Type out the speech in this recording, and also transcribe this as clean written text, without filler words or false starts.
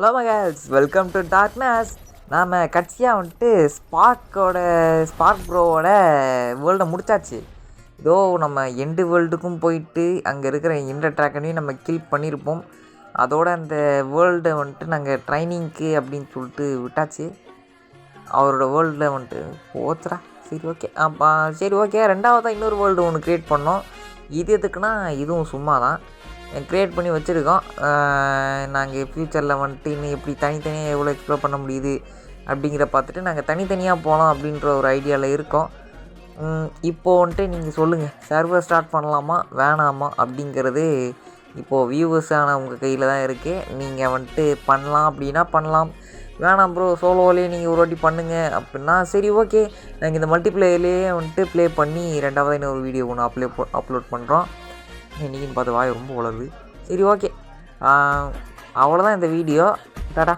Hello Mahesh, welcome to darkness. நாம் கட்சியாக வந்துட்டு ஸ்பார்க் ப்ரோவோட வேர்ல்டை முடிச்சாச்சு. இதோ நம்ம எண்டு வேர்ல்டுக்கும் போயிட்டு அங்கே இருக்கிற எந்த ட்ராக்கனையும் நம்ம கில் பண்ணியிருப்போம். அதோட அந்த வேர்ல்டை வந்துட்டு நாங்கள் ட்ரைனிங்க்கு அப்படின்னு சொல்லிட்டு விட்டாச்சு. அவரோட வேர்ல்டில் வந்துட்டு போச்சுரா. சரி ஓகே ரெண்டாவதாக இன்னொரு வேர்ல்டு ஒன்று க்ரியேட் பண்ணோம். இது எதுக்குன்னா இதுவும் சும்மா தான் க்ரியேட் பண்ணி வச்சுருக்கோம். நாங்கள் ஃப்யூச்சரில் வந்துட்டு இன்னும் எப்படி தனித்தனியாக எவ்வளோ எக்ஸ்ப்ளோர் பண்ண முடியுது அப்படிங்கிற பார்த்துட்டு நாங்கள் தனித்தனியாக போகலாம் அப்படின்ற ஒரு ஐடியாவில் இருக்கோம். இப்போது வந்துட்டு நீங்கள் சொல்லுங்கள், சர்வர் ஸ்டார்ட் பண்ணலாமா வேணாமா அப்படிங்கிறது இப்போது வியூவர்ஸான உங்கள் கையில் தான் இருக்குது. நீங்கள் வந்துட்டு பண்ணலாம் அப்படின்னா பண்ணலாம், வேணாம் ப்ரோ சோலோவிலே நீங்கள் ஒரு வாட்டி பண்ணுங்கள் அப்படின்னா சரி ஓகே. நாங்கள் இந்த மல்டிப்ளேயர்லேயே வந்துட்டு ப்ளே பண்ணி ரெண்டாவது இன்னொரு வீடியோ ஒன்று அப்லோட் பண்ணுறோம். இன்றைக்கின்னு பார்த்து வாய் ரொம்ப வளருது. சரி ஓகே, அவ்வளோதான் இந்த வீடியோ. டாடா.